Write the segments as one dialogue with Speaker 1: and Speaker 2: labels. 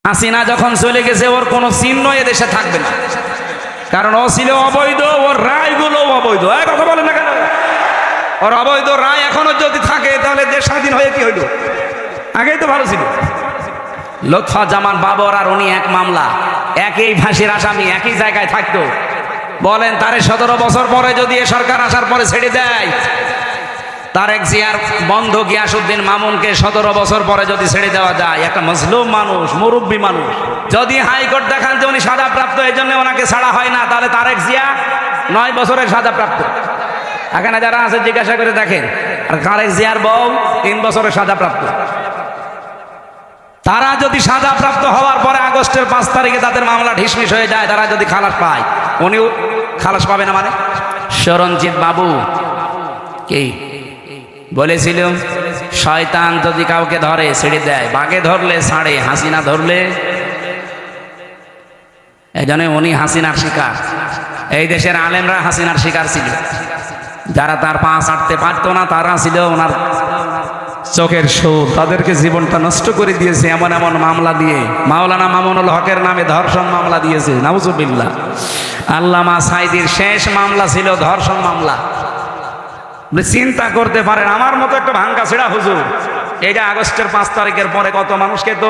Speaker 1: হাসিনা যখন চলে গেছে ওর কোনো চিহ্ন এদেশে থাকবে না, কারণ ও ছিল অবৈধ, ওর রায়গুলো অবৈধ। কথা বলে না কেন? ওর অবৈধ রায় এখনো যদি থাকে তাহলে দেশ স্বাধীন হয়ে কি হইল? আগেই তো ভালো ছিল। লুৎফা জামান বাবর আর উনি এক মামলা, একই ফাঁসির আসামি, একই জায়গায় থাকতো। বলেন তারে 17 বছর পরে যদি এ সরকার আসার পরে ছেড়ে দেয়, তারেক জিয়ার বন্ধু গিয়াসউদ্দিন মামুনকে 17 বছর পরে যদি ছেড়ে দেওয়া যায়, একটা মজলুম মানুষ, মুরব্বী মানুষ, যদি হাইকোর্ট দেখান যে উনি সাজাপ্রাপ্ত, এই জন্য ওনাকে ছাড়া হয় না, তাহলে তারেক জিয়া 9 বছরের সাজাপ্রাপ্ত। এখানে যারা আছে জিজ্ঞাসা করে দেখেন, আর তারেক জিয়ার বউ 3 বছরের সাজাপ্রাপ্ত। তারা যদি সাজাপ্রাপ্ত হওয়ার পরে আগস্টের 5 তারিখে তাদের মামলা ঢিসমিস হয়ে যায়, তারা যদি খালাস পায়, উনিও খালাস পাবে না? মানে শরণজিৎ বাবু কি বলেছিল, শয়তান যদি কাউকে ধরে ছেড়ে দেয়, বাঘে ধরলে ছাড়ে, হাসিনা ধরলে। এই জন্য উনি হাসিনার শিকার। এই দেশের আলেমরা হাসিনার শিকার ছিল। যারা তার পা ছাড়তে পারতো না তারা ছিল ওনার চোখের সুর, তাদেরকে জীবনটা নষ্ট করে দিয়েছে এমন এমন মামলা দিয়ে। মাওলানা মামুনুল হকের নামে ধর্ষণ মামলা দিয়েছে, নাউজুবিল্লাহ। আল্লামা সাঈদীর শেষ মামলা ছিল ধর্ষণ মামলা। চিন্তা করতে পারেন, আমার মতো একটা ভাঙ্গা ছেঁড়া হুজুর, এইটা আগস্টের 5 তারিখের পরে কত মানুষকে তো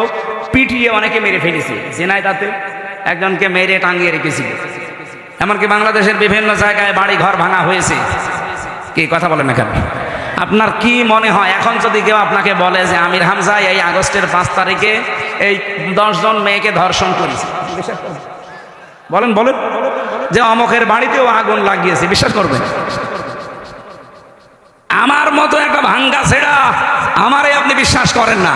Speaker 1: পিটিয়ে অনেকে মেরে ফেলেছে। ঝিনাইদহে একজনকে মেরে টাঙিয়ে রেখেছিল। এমনকি বাংলাদেশের বিভিন্ন জায়গায় বাড়ি ঘর ভাঙা হয়েছে। কি কথা বলেন না কেন? আপনার কি মনে হয় এখন যদি কেউ আপনাকে বলে যে আমির হামজা এই আগস্টের 5 তারিখে এই 10 জন মেয়েকে ধর্ষণ করেছে, বলেন বলেন, যে অমকের বাড়িতেও আগুন লাগিয়েছে, বিশ্বাস করবেন? আমার মতো একটা ভাঙ্গা ছেড়া আমারে আপনি বিশ্বাস করেন না?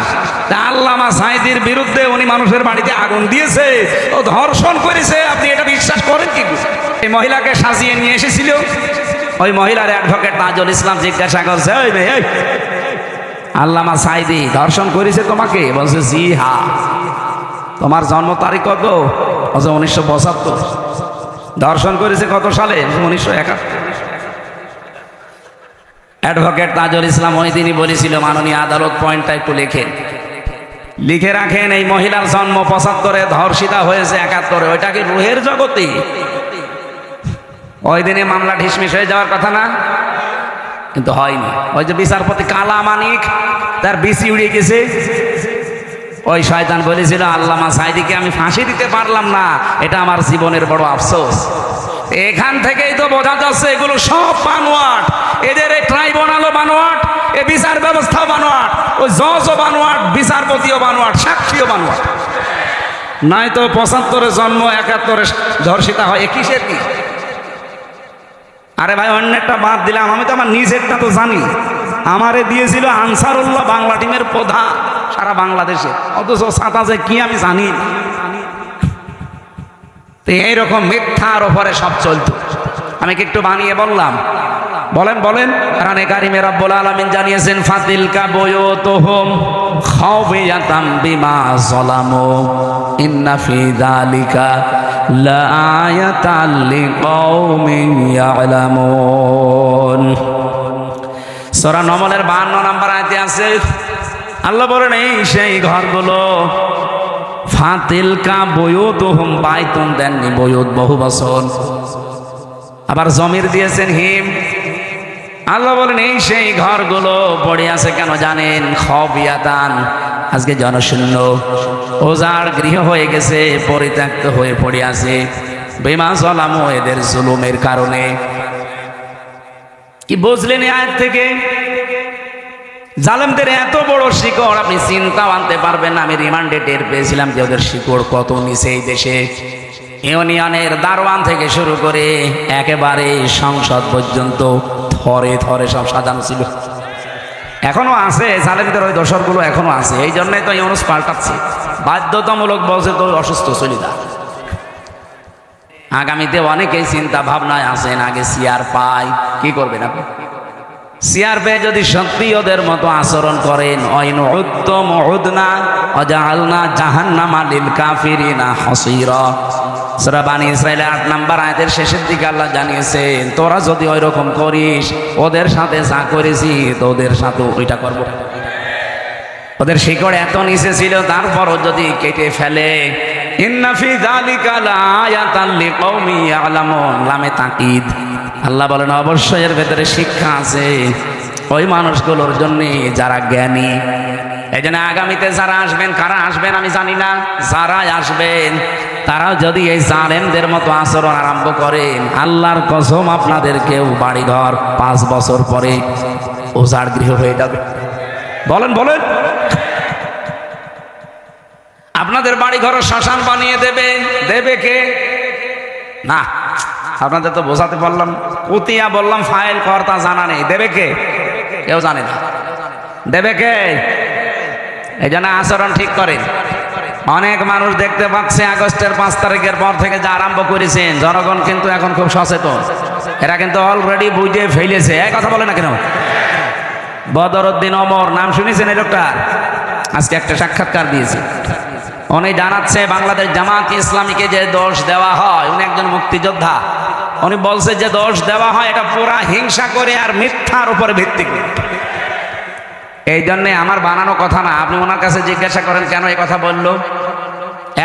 Speaker 1: আল্লামা সাঈদীর বিরুদ্ধে উনি মানুষের বাড়িতে আগুন দিয়েছে, ও ধর্ষণ করেছে, আপনি এটা বিশ্বাস করেন কি? এই মহিলাকে সাজিয়ে নিয়ে এসেছিল, ওই মহিলার অ্যাডভোকেট তাজুল ইসলাম জিজ্ঞাসা করছে, ওই মেয়ে আল্লামা সাঈদী ধর্ষণ করেছে তোমাকে? বলছে জি হ্যাঁ। তোমার জন্ম তারিখ কত? বলছে 1972। ধর্ষণ করেছে কত সালে? 1971। অ্যাডভোকেট তাজুল ইসলাম ওই দিনই বলেছিল, মাননীয় আদালত পয়েন্টটা একটু লিখে রাখেন, এই মহিলার জন্ম 75-এ, ধর্ষিতা হয়েছে 71-এ। ওইটা কি রুহের জগতে? ওই দিনে মামলা ঢিসমিস হয়ে যাওয়ার কথা না? কিন্তু হয়নি। ওই যে বিচারপতি কালা মানিক, তার বিসি উড়িয়ে গেছে। ওই শয়তান বলেছিল আল্লামা সাঈদীকে আমি ফাঁসি দিতে পারলাম না, এটা আমার জীবনের বড় আফসোস। এখান থেকেই তো বোঝা যাচ্ছে এগুলো সব বানোয়াট। এদের এই ট্রাইব্যুনালও বানোয়াট, এ বিচার ব্যবস্থাও বানোয়াট, ওই জজও বানোয়াট, বিচারপতিও বানোয়াট, সাক্ষীও বানোয়াট। নাই তো 75-এ জন্ম, 71-এ ধর্ষিতা হয়, এ কিসের কি? আরে ভাই অন্যেরটা বাদ দিলাম, আমি তো আমার নিজেরটা তো জানি। আমারে দিয়েছিল আনসারুল্লাহ বাংলা টিমের প্রধান সারা বাংলাদেশে, অথচ সাতা যে কি আমি জানি। তো এইরকম মিথ্যার ওপরে সব চলতো। আমি কি একটু বানিয়ে বললাম? বলেন বলেন। কোরআনে কারিমে রব্বুল আলামিন জানিয়েছেন, ফাতিলকা বুয়ুতুহুম খাওফিয়াতাম বিমা যালামু ইন্না ফি যালিকা লাআয়াতাল লিকাওমিন ইয়ালামুন। সূরা নমলের 52 নম্বর আয়াতে আছে, আল্লাহ বলেন এই সেই ঘরগুলো, ফাতিলকা বুয়ুতুহুম, বাইতুন দেননি, বুয়ুত বহু বচন, আবার জমির দিয়েছেন হিম। আল্লাহ বলেন এই সেই ঘরগুলো পড়ে আছে কেন জানেন? খাওফিয়াতান, আজকে জনশূন্য, ওজাড় গৃহ হয়ে গেছে, পরিত্যক্ত হয়ে পড়ে আছে, বিমা যালামু, এদের জুলুমের কারণে। কি বুঝলেন এই আয়াত থেকে? জালেমদের এত বড় শিকড় আপনি চিন্তাও আনতে পারবেন না। আমি রিমান্ডে টের পেয়েছিলাম যে ওদের শিকড় কত নিচে। এই দেশে ইউনিয়নের দারোয়ান থেকে শুরু করে একেবারে সংসদ পর্যন্ত থরে থরে সব সাজানো ছিল। এখনো আছে জালেমদের ওই দোসরগুলো, এখনো আছে। এই জন্যই তো ইউনুস পাল্টাচ্ছে, বাধ্যতামূলক বলছে তো অসুস্থ চলিদা। আগামীতে অনেকেই চিন্তা ভাবনায় আছেন, আগে সিআর পাই, কি করবেন আপনি? সিআর পেয়ে যদি সত্যি ওদের মতো আচরণ করেন, অইন উত্তম উদনা অজালনা জাহান্নামা লিল কাফিরিনা হাসীরা। সূরা বানী ইসরাঈলের 8 নম্বর আয়াতের শেষের দিকে আল্লাহ জানিয়েছেন, তোরা যদি ওই রকম করিস, ওদের সাথে যা করেছি তোদের সাথে ওইটা করবো। ওদের শিকড় এত নিচে ছিল, তারপরও যদি কেটে ফেলে, ইন্না ফি যালিকা লাআয়াতান লিকাউমিন ইয়ালামুন, লামে তাকিদ। আল্লাহ বলেন অবশ্যই এর ভেতরে শিক্ষা আছে ওই মানুষগুলোর জন্য যারা জ্ঞানী। এই জন্য আগামীতে যারা আসবেন, কারা আসবেন আমি জানি না, যারা আসবেন তারা যদি এই জালেমদের মতো আচরণ আরম্ভ করেন, আল্লাহর কসম আপনাদের কেউ বাড়িঘর 5 বছর পরে উজাড় গৃহ হয়ে যাবে। বলেন বলেন, আপনাদের বাড়িঘর শ্মশান বানিয়ে দেবে। দেবে কে? না, আপনাদের তো বোঝাতে পারলাম, কুতিয়া বললাম ফাইল কর্তা জানা নেই। দেবে কে? কেউ জানে না। দেবে কে? এই জন্য আচরণ ঠিক করেন। অনেক মানুষ দেখতে পাচ্ছে আগস্টের 5 তারিখের পর থেকে যা আরম্ভ করেছেন, জনগণ কিন্তু এখন খুব সচেতন। এরা কিন্তু অলরেডি বুঝে ফেলেছে। এক কথা বলে না কেন? বদরউদ্দিন ওমর নাম শুনেছেন এই লোকটা? আজকে একটা সাক্ষাৎকার দিয়েছে। উনি জানাচ্ছে বাংলাদেশ জামাত ইসলামীকে যে দোষ দেওয়া হয়, উনি একজন মুক্তিযোদ্ধা। উনি বলছে যে দোষ দেওয়া হয় এটা পুরা হিংসা করে আর মিথ্যার উপরে ভিত্তি করে। এই জন্যে আমার বানানো কথা না, আপনি ওনার কাছে জিজ্ঞাসা করেন কেন এই কথা বললো।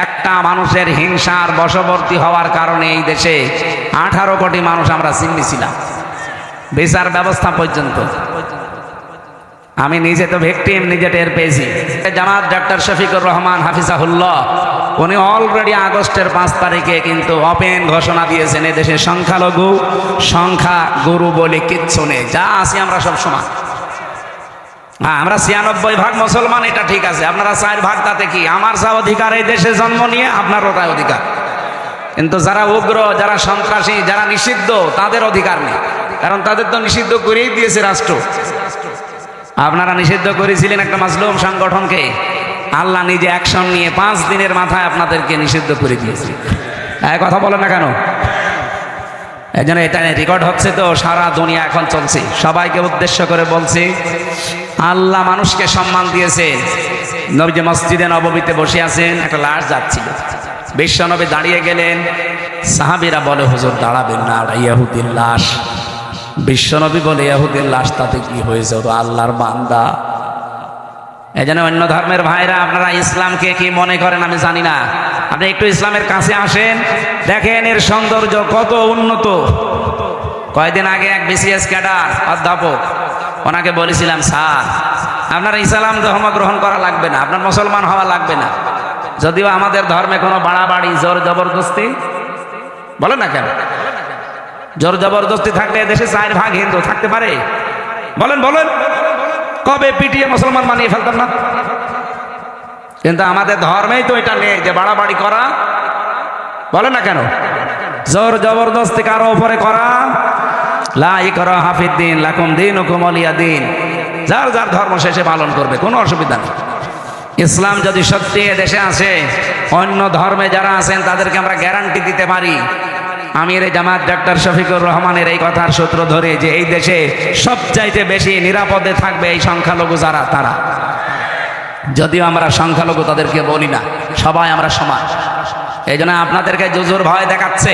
Speaker 1: একটা মানুষের হিংসার বশবর্তী হওয়ার কারণে এই দেশে 18 কোটি মানুষ আমরা জিম্মি ছিলাম, বিচার ব্যবস্থা পর্যন্ত। আমি নিজে তো ভিকটিম, নিজে টের পেয়েছি। জামাত ডক্টর শফিকুর রহমান হাফিজাহুল্লাহ, উনি অলরেডি আগস্টের 5 তারিখে কিন্তু ওপেন ঘোষণা দিয়েছেন এদেশে সংখ্যালঘু সংখ্যা গুরু বলে কিচ্ছু নেই, যা আছি আমরা সব সমান। হ্যাঁ, আমরা 96 ভাগ মুসলমান, এটা ঠিক আছে। আপনারা 4 ভাগ, তাতে কি? আমার যা অধিকার এই দেশে জন্ম নিয়ে, আপনারও তাই অধিকার। কিন্তু যারা উগ্র, যারা সন্ত্রাসী, যারা নিষিদ্ধ, তাদের অধিকার নেই, কারণ তাদের তো নিষিদ্ধ করেই দিয়েছে রাষ্ট্র। আপনারা নিষিদ্ধ করেছিলেন একটা মাজলুম সংগঠনকে, আল্লাহ নিজে অ্যাকশন নিয়ে 5 দিনের মাথায় আপনাদেরকে নিষিদ্ধ করে দিয়েছে। কথা বলে না কেন? এই জন্য এটা রেকর্ড হচ্ছে, তো সারা দুনিয়া এখন চলছে। সবাইকে উদ্দেশ্য করে বলছি, আল্লাহ মানুষকে সম্মান দিয়েছে। নবী মসজিদে নববীতে বসে আছেন, একটা লাশ যাচ্ছিল, বিশ্বনবী দাঁড়িয়ে গেলেন। সাহাবীরা বলে হুজুর দাঁড়াবেন না, ইহুদির লাশ। বিশ্বনবী বলে ইহুদির লাশ, তাতে কি হয়েছে, ও আল্লাহর বান্দা। এই জন্য অন্য ধর্মের ভাইরা, আপনারা ইসলামকে কি মনে করেন আমি জানি না, আপনি একটু ইসলামের কাছে আসেন, দেখেন এর সৌন্দর্য কত উন্নত। কয়েকদিন আগে এক বিসিএস ক্যাডার অধ্যাপক, ওনাকে বলেছিলাম স্যার আপনার ইসলাম ধর্ম গ্রহণ করা লাগবে না, আপনার মুসলমান হওয়া লাগবে না। যদিও আমাদের ধর্মে কোনো বাড়াবাড়ি জোর জবরদস্তি বলে না কেন? জোর জবরদস্তি থাকলে দেশে 4 ভাগ হিন্দু থাকতে পারে? বলেন বলেন, কবে পিটিয়ে মুসলমান বানিয়ে ফেলতাম না? কিন্তু আমাদের ধর্মেই তো এটা নেই যে বাড়াবাড়ি করা। বলেন না কেন? জোর জবরদস্তি কারো উপরে করা, লা ইকরাহা ফিদ্দীন, লাকুম দীনুকুম ওয়ালিয়া দীন। যার যার ধর্ম শেষে পালন করবে, কোনো অসুবিধা নেই। ইসলাম যদি সত্যি দেশে আসে, অন্য ধর্মে যারা আছেন তাদেরকে আমরা গ্যারান্টি দিতে পারি, আমির জামাত ডক্টর শফিকুর রহমানের এই কথার সূত্র ধরে, যে এই দেশে সবচাইতে বেশি নিরাপদে থাকবে এই সংখ্যালঘু যারা, তারা। যদিও আমরা সংখ্যালঘু তাদেরকে বলি না, সবাই আমরা সমান। এই জন্য আপনাদেরকে জুজুর ভয় দেখাচ্ছে,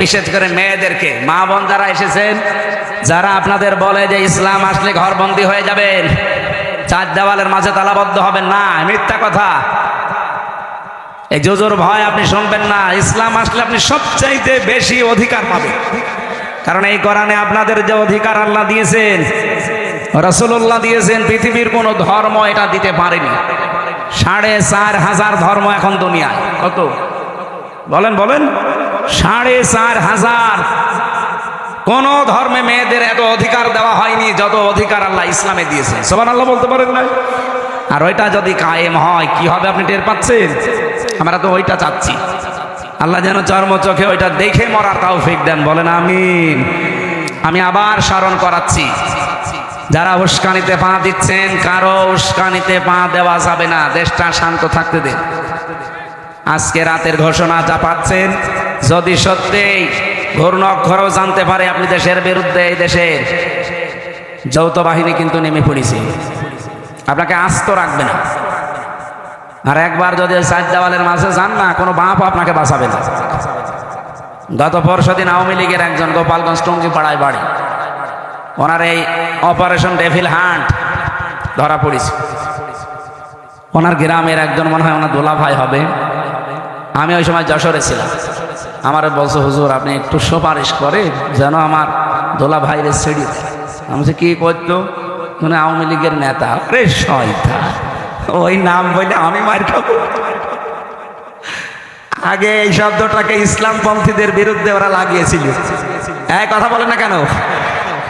Speaker 1: বিশেষ করে মেয়েদেরকে। মা বোন যারা এসেছেন, যারা আপনাদের বলে যে ইসলাম আসলে ঘরবন্দি হয়ে যাবেন, 4 দেওয়ালের মাঝে তালাবদ্ধ হবেন না, মিথ্যা কথা। এই জুজুর ভয় আপনি শুনবেন না। ইসলাম আসলে আপনি সবচাইতে বেশি অধিকার পাবেন, কারণ এই কোরআনে আপনাদের যে অধিকার আল্লাহ দিয়েছেন, রাসূলুল্লাহ দিয়েছেন, পৃথিবীর কোনো ধর্ম এটা দিতে পারেনি। 4,500 ধর্ম এখন দুনিয়ায়। কত বলেন বলেন? 4,500। কোন ধর্মে মেয়েদের এত অধিকার দেওয়া হয়নি যত অধিকার আল্লাহ ইসলামে দিয়েছে। সুবহানাল্লাহ বলতে পারেন না? আর ওইটা যদি কায়েম হয় কি হবে আপনি টের পাচ্ছেন? আমরা তো ওইটা চাচ্ছি। আল্লাহ যেন চর্ম চোখে ওইটা দেখে মরার তৌফিক দেন, বলেন আমিন। আমি আবার স্মরণ করাচ্ছি, যারা উস্কানিতে পা দিচ্ছেন, কারো উস্কানিতে পা দেওয়া যাবে না। দেশটা শান্ত থাকতে দেন। আজকে রাতের ঘোষণা যা পাচ্ছেন, যদি সত্যিই ঘূর্ণাক্ষরও জানতে পারে আপনি দেশের বিরুদ্ধে, এই দেশের যৌথ বাহিনী কিন্তু নেমে পড়েছে, আপনাকে আস্ত রাখবে না। আর একবার যদি 4 দেওয়ালের মাঝে যান না, কোনো বাপ আপনাকে বাঁচাবে না। গত পরশুদিন আওয়ামী লীগের একজন গোপালগঞ্জ টঙ্গিপাড়ায় বাড়ি, ওনার এই অপারেশন ডেভিল হান্ট ধরা পড়েছে। ওনার গ্রামের একজন মনে হয় ওনার দোলা ভাই হবে। আমি ওই সময় যশোরে ছিলাম। আমার বলছে, হুজুর আপনি একটু সুপারিশ করে যেন আমার দোলা ভাইরে ছেড়ে দেয়। আমি বলছি, কি করতো? মানে আওয়ামী লীগের নেতা। রে শয়তান, ওই নাম বলে আমি মার খাবো? আগে এই শব্দটাকে ইসলামপন্থীদের বিরুদ্ধে ওরা লাগিয়েছিল। এই কথা বলে না কেন?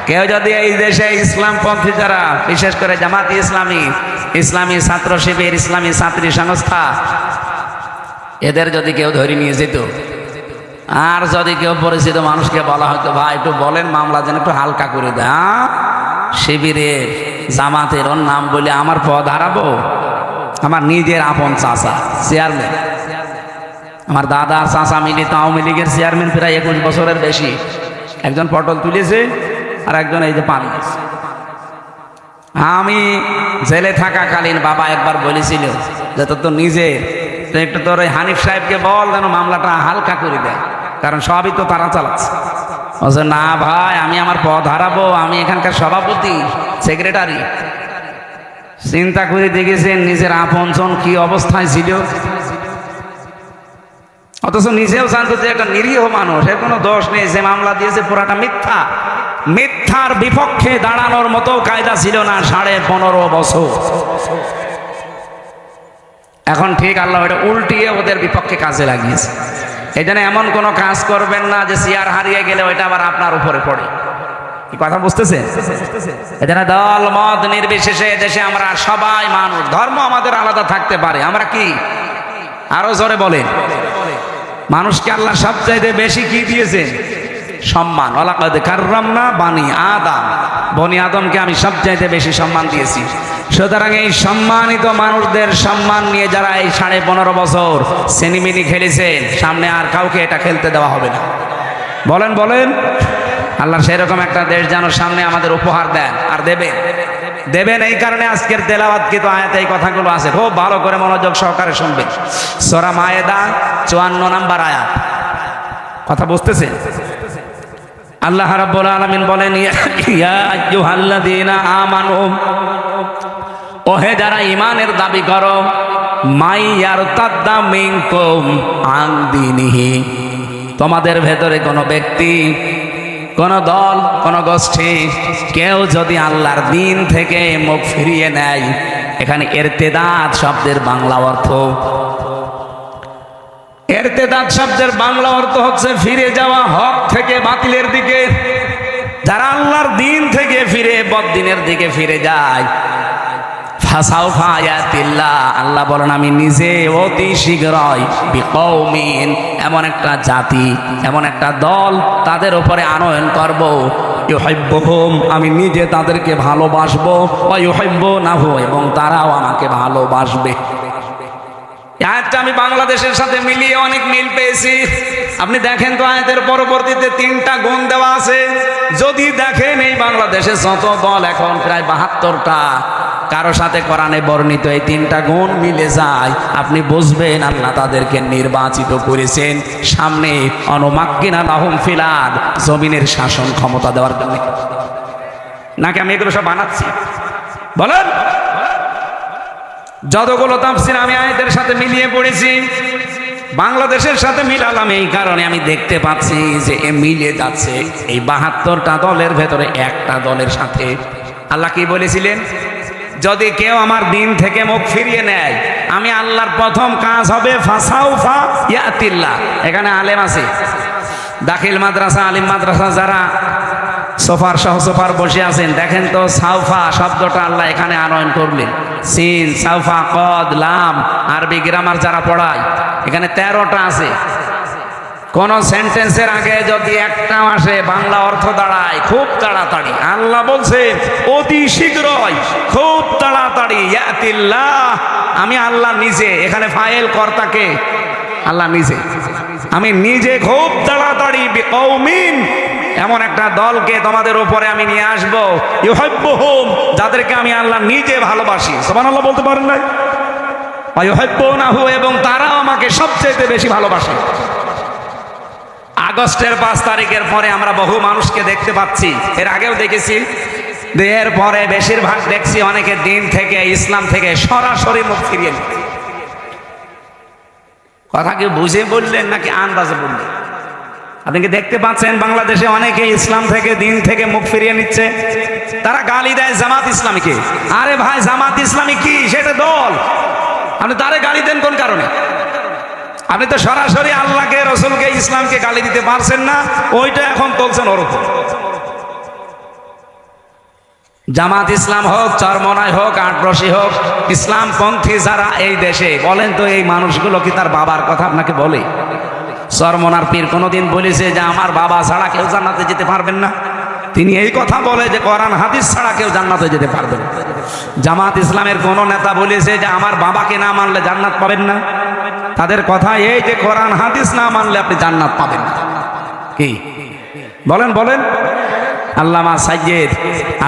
Speaker 1: কেউ যদি এই দেশে ইসলামপন্থী যারা, বিশেষ করে জামাতি ইসলামী, ইসলামী ছাত্র শিবির, ইসলামী ছাত্রী সংস্থা, এদের যদি কেউ ধরে নিয়ে যেত, আর যদি কেউ পরিচিত মানুষকে বলা হয়তো, ভাই একটু বলেন মামলা যেন একটু হালকা করে দেয়, শিবিরের জামাতের ওর নাম বলে আমার পদ হারাবো? আমার নিজের আপন চাচা চেয়ারম্যান, আমার দাদার চাচা মিলিত আওয়ামী লীগের চেয়ারম্যান, প্রায় 21 বছরের বেশি। একজন পটল তুলেছে আর একজন এই যে পানি। আমি জেলে থাকাকালীন বাবা একবার বলেছিল যে তোর তো নিজে একটু তোর ওই হানিফ সাহেবকে বল যেন মামলাটা হালকা করে দেয়, কারণ সবই তো তারা চালাচ্ছে। বলছে, না ভাই আমি আমার পদ হারাবো, আমি এখানকার সভাপতি সেক্রেটারি। চিন্তা করে দেখেছেন নিজের আপনজন কি অবস্থায় ছিল, অথচ নিজেও জানতো যে একটা নিরীহ মানুষ, এর কোনো দোষ নেই, যে মামলা দিয়েছে পুরাটা মিথ্যা। মিথ্যার বিপক্ষে দাঁড়ানোর মতো কায়দা ছিল না 15.5 বছর। এখন ঠিক আল্লাহ এটা উল্টিয়ে ওদের বিপক্ষে কাজে লাগিয়েছে। এই জন্য এমন কোনো কাজ করবেন না যে চেয়ার হারিয়ে গেলে ওইটা আবার আপনার উপরে পড়ে। কি কথা বুঝতেছেন? এখানে দল মত নির্বিশেষে দেশে আমরা সবাই মানুষ, ধর্ম আমাদের আলাদা থাকতে পারে, আমরা কি আরো জোরে বলেন, মানুষকে আল্লাহ সবচাইতে বেশি কি দিয়েছেন? সম্মান। ওয়ালাকাদ কাররামনা বানি আদম, বনি আদমকে আমি সবচাইতে বেশি সম্মান দিয়েছি। সুতরাং এই সম্মানিত মানুষদের সম্মান নিয়ে যারা এই 15.5 বছর সেনিমিনি খেলেছেন, সামনে আর কাউকে এটা খেলতে দেওয়া হবে না। বলেন বলেন, আল্লাহ সেরকম একটা দেশ যেন সামনে আমাদের উপহার দেন, আর দেবেন দেবেন। এই কারণে আজকের তেলাওয়াতকৃত আয়াতে এই কথাগুলো আছে, খুব ভালো করে মনোযোগ সহকারে শুনবেন। সূরা মায়েদা 54 নম্বর আয়াত। কথা বুঝতেছেন? আল্লাহ রাব্বুল আলামিন বলেন, ইয়া আইয়ুহাল্লাযীনা আমানু, ওহে যারা ঈমানের দাবি করো, মাই ইয়ারতাদ্দা মিনকুম আন দীনিহি, তোমাদের ভেতরে কোনো ব্যক্তি, কোন দল, কোন গোষ্ঠী কেউ যদি আল্লাহর দিন থেকে মুখ ফিরিয়ে নেয়, এখানে ইরতিদাদ শব্দের বাংলা অর্থ, ইরতিদাদ শব্দের বাংলা অর্থ হচ্ছে ফিরে যাওয়া হক থেকে বাতিলের দিকে। যারা আল্লাহর দিন থেকে ফিরে বদ্দিনের দিকে ফিরে যায়, ফাসাউফা ইয়াতিল্লাহ, আল্লাহ বলেন আমি নিজে অতি শীঘ্রই বিকৌমিন, এমন একটা জাতি, এমন একটা দল তাদের উপরে আনয়ন করব, ইউহিব্বুহুম, আমি নিজে তাদেরকে ভালোবাসবো, ওয়া ইউহিব্বুনাহু, এবং তারাও আমাকে ভালোবাসবে। আয়াতটা আমি বাংলাদেশের সাথে মিলিয়ে অনেক মিল পেয়েছি। আপনি দেখেন তো আয়াতের পরবর্তীতে 3টা গুণ দেওয়া আছে। যদি দেখেন এই বাংলাদেশে যত দল এখন প্রায় 72টা, কারো সাথে কোরআনে বর্ণিত এই 3টা গুণ মিলে যায়, আপনি বুঝবেন আল্লাহ তাদেরকে নির্বাচিত করেছেন সামনে অনুমাক্কিনা লাহুম ফিল আরদ, জমিনের শাসন ক্ষমতা দেওয়ার জন্য। নাকি আমি এগুলো সব বানাচ্ছি? বলেন। যতগুলো তাফসীর আমি আয়াতের সাথে মিলিয়ে পড়েছি, বাংলাদেশের সাথে মিলালাম এই কারণে আমি দেখতে পাচ্ছি যে এ মিলে যাচ্ছে এই 72টা দলের ভেতরে একটা দলের সাথে। আল্লাহ কি বলেছিলেন? যদি কেউ আমার দিন থেকে মুখ ফিরিয়ে নেয়, আমি আল্লাহর প্রথম কাজ হবে ফাসাউফা ইয়াতিল্লাহ। এখানে আলেম আছে, দাখিল মাদ্রাসা, আলিম মাদ্রাসা যারা সোফার সহ সোফার বসে আছেন, দেখেন তো সাউফা শব্দটা আল্লাহ এখানে আনয়ন করলেন। সিন, সাউফা, কদ, লাম, আরবি গ্রামার যারা পড়ায়, এখানে 13টা আছে। কোন সেন্টেন্সের আগে যদি একটা আসে, বাংলা অর্থ দাঁড়ায় খুব তাড়াতাড়ি। আল্লাহ বলছে অতি শীঘ্রই, খুব তাড়াতাড়ি, ইয়াতিল্লাহ, আমি আল্লাহ নিজে। এখানে ফাইল কর্তাকে আল্লাহ নিজে, আমি নিজে খুব তাড়াতাড়ি বিকৌমিন, এমন একটা দলকে তোমাদের উপরে আমি নিয়ে আসবো, ইউহিব্বুহুম, যাদেরকে আমি আল্লাহ নিজে ভালোবাসি। সুবহানাল্লাহ বলতে পারেন না? ইউহিব্বুনাহু, এবং তারাও আমাকে সবচেয়ে বেশি ভালোবাসে। আগস্টের 5 তারিখের পরে আমরা বহু মানুষকে দেখতে পাচ্ছি, এর আগেও দেখেছি, এরপরে বেশিরভাগ দেখছি অনেকে দিন থেকে ইসলাম থেকে সরাসরি মুখ ফিরিয়ে নিচ্ছে। কথা কি বুঝে বললেন নাকি আন্দাজে বললেন? আপনি কি দেখতে পাচ্ছেন বাংলাদেশে অনেকে ইসলাম থেকে দিন থেকে মুখ ফিরিয়ে নিচ্ছে? তারা গালি দেয় জামাত ইসলামীকে। আরে ভাই, জামাত ইসলামী কি? সেটা দল। আপনি তারে গালি দেন কোন কারণে? আপনি তো সরাসরি আল্লাহকে, রসুলকে, ইসলামকে গালি দিতে পারছেন না, ওইটা এখন তুলছেন ওর উপর। জামাত ইসলাম হোক, চরমনাই হোক, আটরশি হোক, ইসলামপন্থী যারা এই দেশে, বলেন তো এই মানুষগুলো কি তার বাবার কথা আপনাকে বলে? চরমনার পীর কোনোদিন বলেছে যে আমার বাবা ছাড়া কেউ জান্নাতে যেতে পারবেন না? তিনি এই কথা বলে যে কোরআন হাদিস ছাড়া কেউ জান্নাতে যেতে পারবে না। জামাত ইসলামের কোন নেতা বলেছে যে আমার বাবাকে না মানলে জান্নাত পাবেন না? তাদের কথা এই যে কোরআন হাদিস না মানলে আপনি জান্নাত পাবেন না। কি বলেন বলেন? আল্লামা সাইয়্যিদ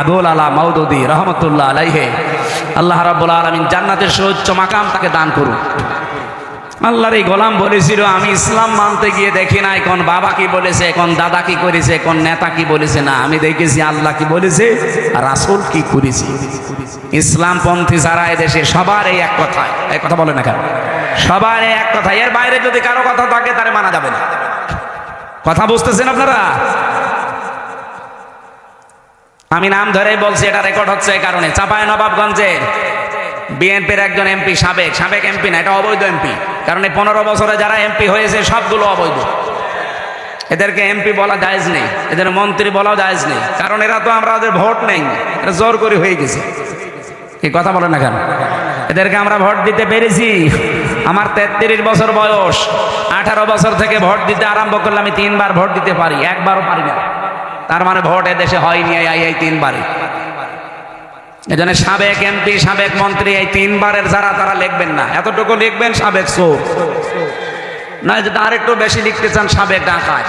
Speaker 1: আবুল আলা মাওদুদী রহমতুল্লাহ আলাইহি, আল্লাহ রাব্বুল আলামিন জান্নাতের সর্বোচ্চ মাকাম তাকে দান করুন। আল্লাহর এই গোলাম বলেছিল, আমি ইসলাম মানতে গিয়ে দেখি নাই কোন বাবা কি বলেছে, কোন দাদা কি করেছে, কোন নেতা কি বলেছে। না, আমি দেখেছি আল্লাহ কি বলেছে, রাসূল কি করেছে। ইসলামপন্থী যারা এদেশে সবার এই এক কথায়, এই কথা বলে না কেন? সবার এই এক কথা, এর বাইরে যদি কারো কথা থাকে তারে মানা যাবে না। কথা বুঝতেছেন আপনারা? আমি নাম ধরেই বলছি, এটা রেকর্ড হচ্ছে এই কারণে। চাঁপাইনবাবগঞ্জে বিএনপির একজন এমপি, সাবেক এমপি না, এটা অবৈধ এমপি। কারণ এই 15 বছরে যারা এমপি হয়েছে সবগুলো অবৈধ। এদেরকে এমপি বলা জায়েজ নেই, এদের মন্ত্রী বলাও জায়েজ নেই। কারণ এরা তো আমরা ওদের ভোট নেই, এটা জোর করে হয়ে গেছে। এই কথা বলে না কেন? এদেরকে আমরা ভোট দিতে পেরেছি। আমার 33 বছর বয়স, 18 বছর থেকে ভোট দিতে আরম্ভ করলে আমি 3 বার ভোট দিতে পারি, একবারও পারি না। তার মানে ভোট এদেশে হয়নি এই 3 বারে। এজন্য সাবেক এমপি, সাবেক মন্ত্রী, এই 3 বারের যারা, তারা লিখবেন না। এতটুকু লিখবেন সাবেক চোর, না যদি আরেকটু বেশি লিখতে চান সাবেক ডাকাত।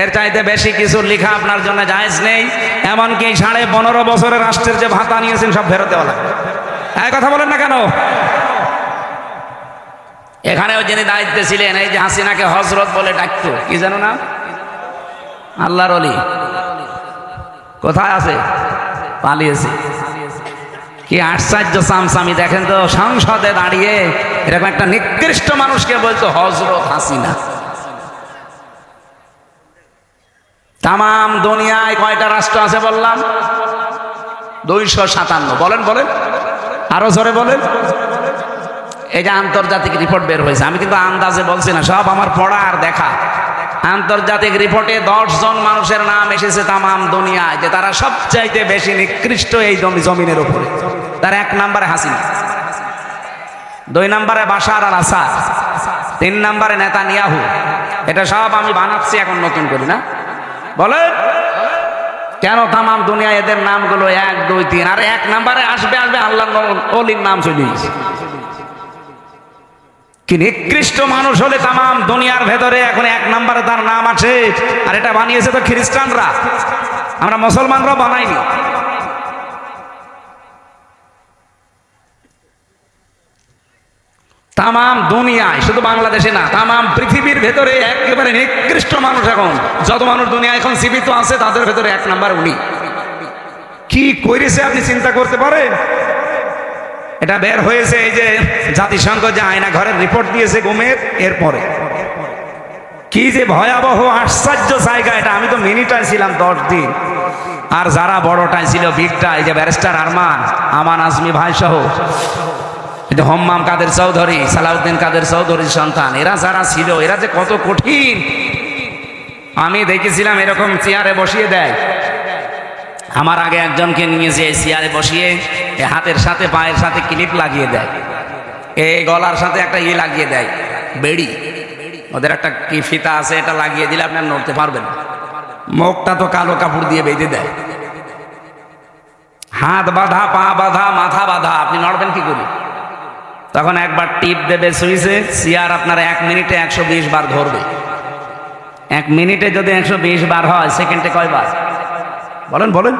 Speaker 1: এর চাইতে বেশি কিছু লেখা আপনার জন্য জায়েজ নেই। এমনকি 15.5 বছরের রাষ্ট্রের যে ভাতা নিয়েছেন সব ফেরত দেওয়া লাগবে। এই কথা বলেন না কেন? এখানেও যিনি দায়িত্বে ছিলেন, এই যে হাসিনাকে হজরত বলে ডাকতো, কি জানো না, আল্লাহর ওলি, কোথায় আছে? পালিয়েছে। কি আশ্চর্য চামচামি দেখেন তো, সংসদে দাঁড়িয়ে এরকম একটা নিকৃষ্ট মানুষকে বলতো হজরত হাসিনা। তামাম দুনিয়ায় কয়টা রাষ্ট্র আছে বললাম? 257। বলেন বলেন, আরো জোরে বলেন। এই যে আন্তর্জাতিক রিপোর্ট বের হয়েছে, আমি কিন্তু আন্দাজে বলছি না, সব আমার পড়া আর দেখা। আন্তর্জাতিক রিপোর্টে 10 জন মানুষের নাম এসেছে তামাম দুনিয়ায়, যে তারা সবচাইতে বেশি নিকৃষ্ট এই জমিনের উপরে। তার 1 নম্বরে হাসিনা, 2 নম্বরে বাশার আল আসাদ, 3 নম্বরে নেতানিয়াহু। এটা সব আমি বানাচ্ছি এখন নতুন করি না। বলেন কেন তামাম দুনিয়া এদের নামগুলো 1, 2, 3, আর 1 নম্বরে আসবে আল্লাহর ওলির নাম চলে এসেছে। কি নিকৃষ্ট মানুষ হলে তামাম দুনিয়ার ভেতরে এখন 1 নম্বরে তার নাম আছে। আর এটা বানিয়েছে তো খ্রিস্টানরা, আমরা মুসলমানরা বানাইনি। তামাম দুনিয়ায়, শুধু বাংলাদেশে না, তামাম পৃথিবীর ভেতরে একেবারে নিকৃষ্ট মানুষ এখন যত মানুষ দুনিয়া এখন জীবিত আছে, তাদের ভেতরে 1 নম্বর উনি। কি করেছে আপনি চিন্তা করতে পারেন? এটা বের হয়েছে এই যে জাতিসংঘ যে আয়না ঘরের রিপোর্ট দিয়েছে গুমের, এরপরে কি যে ভয়াবহ আশ্চর্য জায়গা এটা। আমি তো মিনিটায় ছিলাম 10 দিন, আর যারা বড়টাই ছিল, বিগটা, এই যে ব্যারিস্টার আমান আজমি ভাই সহ, হম্মাম কাদের চৌধুরী, সালাউদ্দিন কাদের চৌধুরীর সন্তান, এরা যারা ছিল, এরা যে কত কঠিন। আমি দেখেছিলাম এরকম চেয়ারে বসিয়ে দেয়। আমার আগে একজনকে নিয়ে যে চেয়ারে বসিয়ে হাতের সাথে পায়ের সাথে ক্লিপ লাগিয়ে দেয়, এই গলার সাথে একটা লাগিয়ে দেয়, বেড়ি, ওদের একটা কি ফিতা আছে, এটা লাগিয়ে দিলে আপনার নড়তে পারবেন। মুখটা তো কালো কাপড় দিয়ে বেঁধে দেয়, হাত বাঁধা, পা বাঁধা, মাথা বাঁধা, আপনি নড়বেন কি করে? তখন একবার টিপ দেবে সুইচে, চেয়ার আপনার 1 মিনিটে 120 বার ধরবে। 1 মিনিটে যদি 120 বার হয়, সেকেন্ডে কয়বার? বলেন বলেন।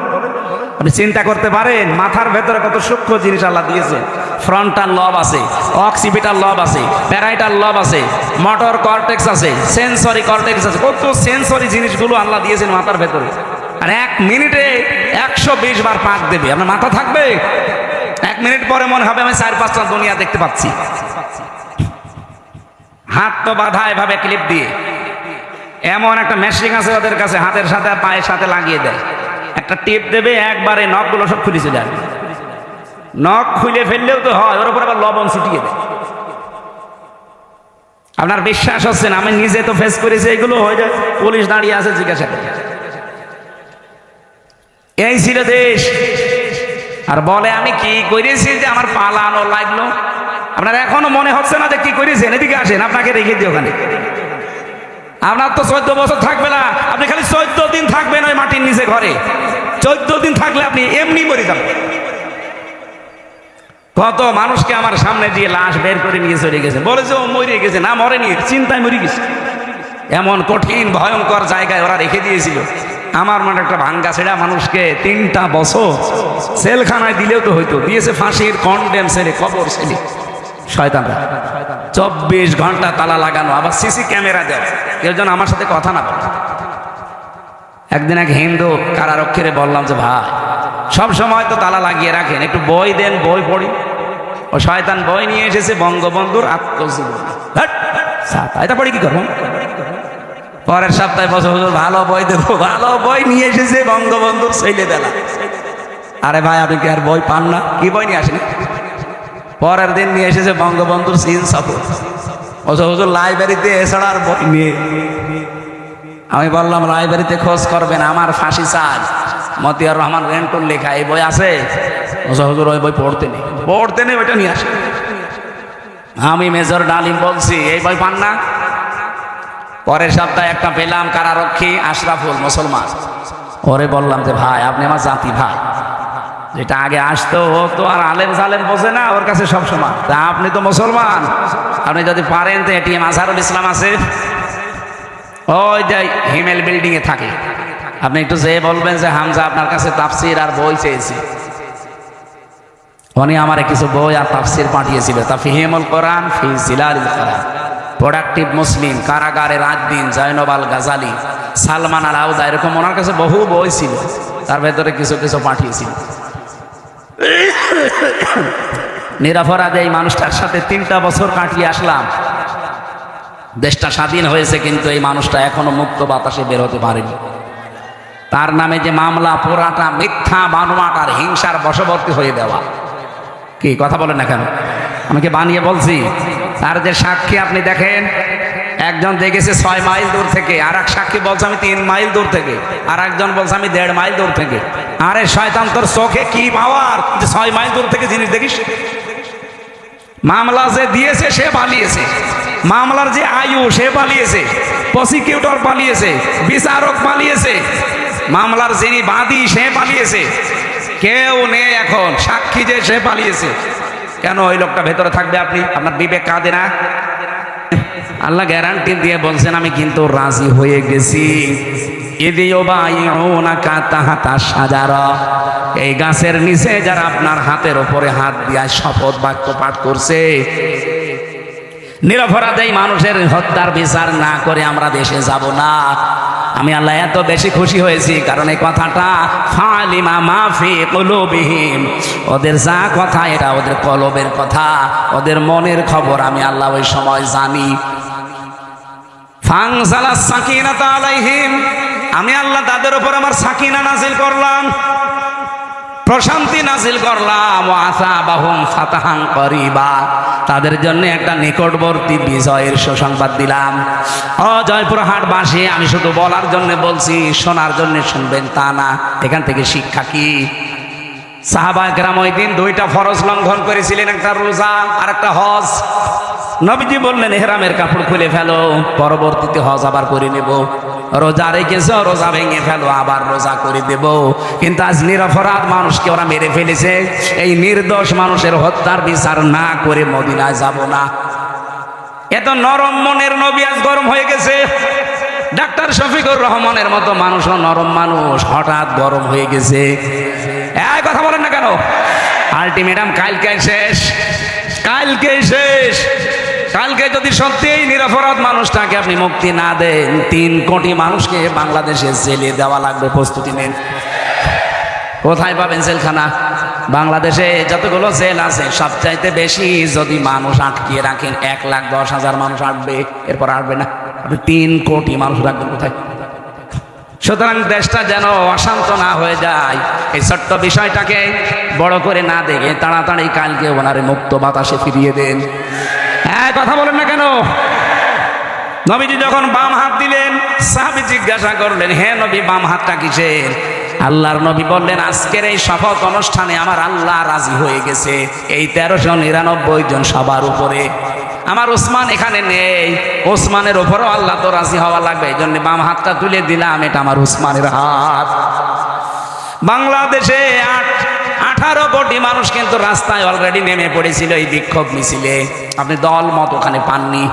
Speaker 1: আপনি চিন্তা করতে পারেন মাথার ভেতরে কত সূক্ষ্ম জিনিস আল্লাহ দিয়েছে। ফ্রন্টাল লব আছে, অক্সিপিটাল লব আছে, প্যারাইটাল লব আছে, মোটর কর্টেক্স আছে, সেন্সরি কর্টেক্স আছে, কত সেন্সরি জিনিসগুলো আল্লাহ দিয়েছেন মাথার ভেতরে। আর 1 মিনিটে 120 বার পাক দেবে। আপনার মাথা থাকবে? 1 মিনিট পরে মনে হবে আমি 4-5টা দুনিয়া দেখতে পাচ্ছি। হাত তো বাঁধা এভাবে ক্লিপ দিয়ে, এমন একটা মেশিন আছে ওদের কাছে, হাতের সাথে আর পায়ের সাথে লাগিয়ে দেয়, একটা টিপ দেবে, একবারে নখগুলো সব খুলে চলে যাবে। নখ খুলে ফেললেও তো হয়, ওর উপর আবার লবণ ছিটিয়ে দেয়। আপনার বিশ্বাস হচ্ছে না? আমি নিজে তো ফেস করেছি এগুলো। হয়ে যায় পুলিশ দাঁড়িয়ে আছে, জিজ্ঞাসা করে। এই ছিল দেশ। আর বলে আমি কি করেছি যে আমার পালানো লাগলো। আপনার এখনো মনে হচ্ছে না যে কি করেছেন? এদিকে আসেন, আপনাকে রেখে দিই ওখানে। আপনার তো 14 বছর থাকবে না, আপনি খালি 14 দিন থাকবেন ওই মাটির নিচে ঘরে। 14 দিন থাকলে আপনি এমনি মরে যাবেন। কত মানুষকে আমার সামনে দিয়ে লাশ বের করে নিয়ে চলে গেছে, বলেছে ও মরে গেছে। না, মরেনি, চিন্তায় মরে গেছে। এমন কঠিন ভয়ঙ্কর জায়গায় ওরা রেখে দিয়েছিল। আমার মনে একটা ভাঙ্গা ছেড়া মানুষকে 3টা বছর সেলখানায় দিলেও তো হইতো, দিয়েছে ফাঁসির কন্ডেম ছেলে, কবর ছেলে। শয়তানরা 24 ঘন্টা তালা লাগানো, আবার সিসি ক্যামেরা দেয়, কেউ যেন আমার সাথে কথা না বলে। একদিন এক হিন্দু কারারক্ষীরে বললাম যে ভাই, সব সময় তো তালা লাগিয়ে রাখেন, একটু বই দেন, বই পড়ি। ও শয়তান বই নিয়ে এসেছে, বঙ্গবন্ধুর আত্মজীবনী। এটা পড়ি কি করবো? পরের সপ্তাহে বছর ভালো বই দেবো, ভালো বই নিয়ে এসেছে বঙ্গবন্ধুর ছেলেবেলা। আরে ভাই, আপনি কি আর বই পান না? কি বই নিয়ে আসেন? পরের দিন নিয়ে এসেছে বঙ্গবন্ধুর সিন সাপোর্ট। হুজুর লাইব্রেরিতে এছাড়া আর বই নিয়ে। আমি বললাম লাইব্রেরিতে খোঁজ করবেন, আমার ফাঁসি চাই, মতিয়ার রহমান রেন্টুর লেখা এই বই আছে। হুজুর ওই বই পড়তে নেই, ওইটা নিয়ে আসে। আমি মেজর ডালিম বলছি এই বই পান না? পরের সপ্তাহে একটা পেলাম, কারারক্ষী আশরাফুল, মুসলমান। ওরে বললাম যে ভাই, আপনি আমার জাতি ভাই, যেটা আগে আসতো ও তো আর আলেম সালেম বোঝে না, ওর কাছে সব সমান। তা আপনি তো মুসলমান, আপনি যদি পারেন তো এটিএম আজহারুল ইসলাম আছে, ওই যে হিমেল বিল্ডিং এ থাকে, আপনি একটু যেয়ে বলবেন যে হামজা আপনার কাছে তাফসির আর বই চেয়েছি। উনি আমারে কিছু বই আর তাফসির পাঠিয়েছিল, তাফহিমুল কোরআন ফি জিলালিল কোরআন, প্রোডাক্টিভ মুসলিম, কারাগারে রাত দিন, জয়নব আল গাজালি, সালমান আল আউদা, এরকম ওনার কাছে বহু বই ছিল, তার ভেতরে কিছু কিছু পাঠিয়েছিল। নিরপরাধ এই মানুষটার সাথে 3টা বছর কাটিয়ে আসলাম। দেশটা স্বাধীন হয়েছে, কিন্তু এই মানুষটা এখনো মুক্ত বাতাসে বের হতে পারেনি। তার নামে যে মামলা, পুরাটা মিথ্যা, বানোয়াট আর হিংসার বশবর্তী হয়ে দেওয়া। কি কথা বলেন না কেন? আমাকে বানিয়ে বলছি। তার যে সাক্ষী আপনি দেখেন, একজন দেখেছে 6 মাইল দূর থেকে, আর এক সাক্ষী বলছে আমি 3 মাইল দূর থেকে, আর একজন বলছে আমি 1.5 মাইল দূর থেকে। আরে শয়তান, তোর চোখে কি পাওয়ার যে 6 মাইল দূর থেকে জিনিস দেখিস? মামলা যে দিয়েছে সে পালিয়েছে, মামলার যে আয়ু সে পালিয়েছে, প্রসিকিউটর পালিয়েছে, বিচারক পালিয়েছে, মামলার যিনি বাদী সে পালিয়েছে, কেউ নেই এখন, সাক্ষী যে সে পালিয়েছে। কেন ওই লোকটা ভেতরে থাকবে? আপনি, আপনার বিবেক কাঁদে না? আল্লাহ গ্যারান্টি দিয়ে বলছেন আমি কিন্তু রাজি হয়ে গেছি। এই গাছের নিচে যারা আপনার হাতের উপরে হাত দিয়া শপথ বাক্য পাঠ করছে, নিরপরাধ এই মানুষের হত্যার বিচার না করে আমরা দেশে যাব না। আমি আল্লাহ এত বেশি খুশি হয়েছি, কারণ এই কথাটা ফালিমা মাফি কুলুবিহিম, ওদের যা কথা এটা ওদের কলবের কথা, ওদের মনের খবর আমি আল্লাহ ওই সময় জানি। ফানজালাস সাকিনাতু আলাইহিম, আমি আল্লাহ তাদের উপর আমার সাকিনা নাজিল করলাম, প্রশান্তি নাজিল করলাম। ওয়াসাবাহুম ফাতাহান করিবা, তাদের জন্য একটা নিকটবর্তী বিজয়ের সুসংবাদ দিলাম। ও জয়পুরহাটবাসী, আমি শুধু বলার জন্য বলছি, শোনার জন্য শুনবেন তা না। এখান থেকে শিক্ষা কি? সাহাবায়ে কেরাম ওই দিন 2টা ফরজ লঙ্ঘন করেছিলেন, একটা রোজা আর একটা হজ। নবীজি বললেন ইহরামের কাপড় খুলে ফেলো, পরবর্তীতে হজ আবার করে নেব। রোজা রেখেছো, রোজা ভেঙে ফেলো, আবার রোজা করে দেব। কিন্তু আজ নিরপরাধ মানুষকে ওরা মেরে ফেলেছে। এই নির্দোষ মানুষের হত্যার বিচার না করে মদিনায় যাব না। এত নরম মনের নবী আজ গরম হয়ে গেছে। ডাক্তার শফিকুর রহমানের মতো মানুষও নরম মানুষ, হঠাৎ গরম হয়ে গেছে। এই কথা বলেন না কেন? আলটিমেটাম কালকে শেষ, কালকে শেষ। কালকে যদি সত্যি এই নিরপরাধ মানুষটাকে আপনি মুক্তি না দেন, 3 কোটি মানুষকে বাংলাদেশে জেলে দেওয়া লাগবে। প্রস্তুতি নেন। কোথায় পাবেন জেলখানা? বাংলাদেশে যতগুলো জেল আছে সবচাইতে বেশি যদি মানুষ আটকিয়ে রাখেন 1,10,000 মানুষ আসবে, এরপর আসবে না। আপনি 3 কোটি মানুষ রাখবেন কোথায়? সুতরাং দেশটা যেন অশান্ত না হয়ে যায়, এই ছোট্ট বিষয়টাকে বড় করে না দেখে তাড়াতাড়ি কালকে ওনারে মুক্ত বাতাসে ফিরিয়ে দেন। হ্যাঁ, কথা বলেন না কেন? নবীজি যখন বাম হাত দিলেন, সাহাবী জিজ্ঞাসা করলেন, হে নবী, বাম হাতটা কিসের? আল্লাহর নবী বললেন, আজকের এই শপথ অনুষ্ঠানে আমার আল্লাহ রাজি হয়ে গেছে এই 1399 জন সবার উপরে। আমার ওসমান এখানে নেই, ওসমানের উপরও আল্লাহ তো রাজি হওয়া লাগবে, এই জন্য বাম হাতটা তুলে দিলাম, এটা আমার ওসমানের হাত। বাংলাদেশে 18 কোটি মানুষ কিন্তু রাস্তায় অলরেডি নেমে পড়েছিল এই বিক্ষোভ মিছিলে। আপনি দল মত ওখানে পাননি।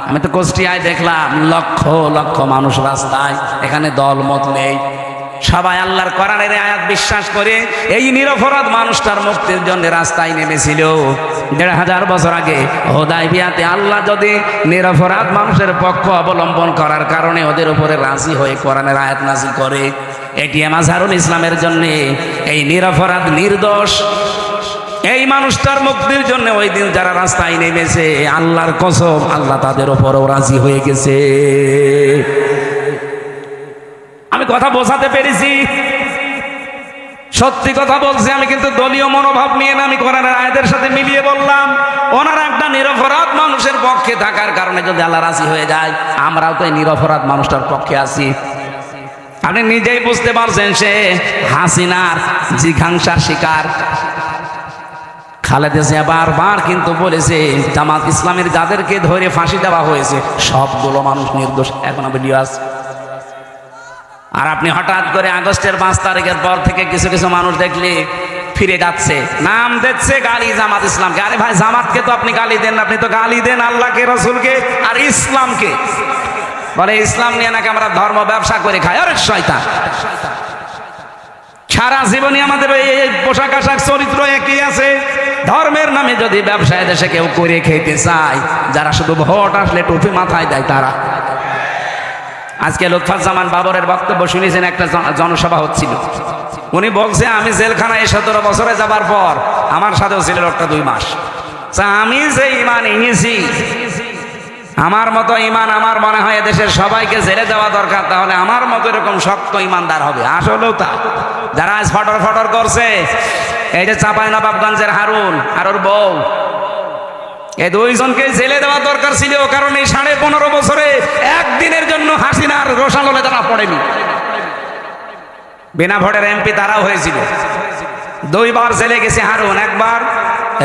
Speaker 1: আমি তো কুষ্টিয়ায় দেখলাম লক্ষ লক্ষ মানুষ রাস্তায়, এখানে দল মত নেই। সবাই আল্লাহর কোরআনের আয়াত বিশ্বাস করে এই নিরপরাধ মানুষটার মুক্তির জন্য রাস্তায় নেমেছিল। 1500 বছর আগে হুদায়বিয়াতে আল্লাহ যদি নিরপরাধ মানুষের পক্ষ অবলম্বন করার কারণে ওদের উপরে রাজি হয়ে কোরআনের আয়াত নাযিল করে, এটিএম আজহারুল ইসলামের জন্য এই নিরপরাধ নির্দোষ এই মানুষটার মুক্তির জন্য ওই দিন যারা রাস্তায় নেমেছে, আল্লাহর কসম আল্লাহ তাদের উপরও রাজি হয়ে গেছে। আমি কথা বোঝাতে পেরেছি? সত্যি কথা বলছি আমি, কিন্তু দলীয় মনোভাব নিয়ে না, আমি কোরআনের আয়াতের সাথে মিলিয়ে বললাম। ওনারা একটা নিরপরাধ মানুষের পক্ষে থাকার কারণে যদি আল্লাহ রাজি হয়ে যায়, আমরাও তো এই নিরপরাধ মানুষটার পক্ষে আছি। আপনি নিজেই বুঝতে পারছেন, সে হাসিনার জিঘাংসার শিকার। খালেদা জিয়া বারবার কিন্তু বলেছে জামাত ইসলামের যাদেরকে ধরে ফাঁসি দেওয়া হয়েছে সবগুলো মানুষ নির্দোষ, এখনো ভিডিও আছে। আর আপনি হঠাৎ করে আগস্টের 5 তারিখের পর থেকে কিছু কিছু মানুষ দেখলে ফিরে যাচ্ছে, নাম দিচ্ছে গালি জামাত ইসলামকে। আরে ভাই, জামাতকে তো আপনি গালি দেন, আপনি তো গালি দেন আল্লাহকে, রসুলকে আর ইসলামকে। বলে ইসলাম নিয়ে নাকি আমরা ধর্ম ব্যবসা করে খাই। আরে শয়তান, সারা জীবনে আমাদের এই পোশাক আশাক চরিত্র একই আছে। ধর্মের নামে যদি ব্যবসায় দেশে কেউ করে খেতে চায়, যারা শুধু ভোট আসলে টুপি মাথায় দেয় তারা। আজকে লুৎফুজ্জামান বাবরের বক্তব্য শুনেছেন, একটা জনসভা হচ্ছিল। উনি বলছে, আমি জেলখানায় 17 বছরে যাবার পর আমার সাথেও ছিল লোকটা 2 মাস। আমি যে ইমান এনেছি, আমার মতো ইমান আমার মনে হয় দেশের সবাইকে জেলে দেওয়া দরকার, তাহলে আমার মতো এরকম শক্ত ইমানদার হবে। আসলেও তা যারা আজ ফটর ফটর করছে, এই যে চাঁপাইনবাবগঞ্জের হারুন আর ওর বউ, এই 2 জনকে জেলে দেওয়া দরকার ছিল, কারণ এই 15.5 বছরে একদিনের জন্য হাসিনার রোষানলে তারা পড়েনি। বিনা ভোটের এমপি তারাও হয়েছিল। 2 বার জেলে গেছে হারুন, একবার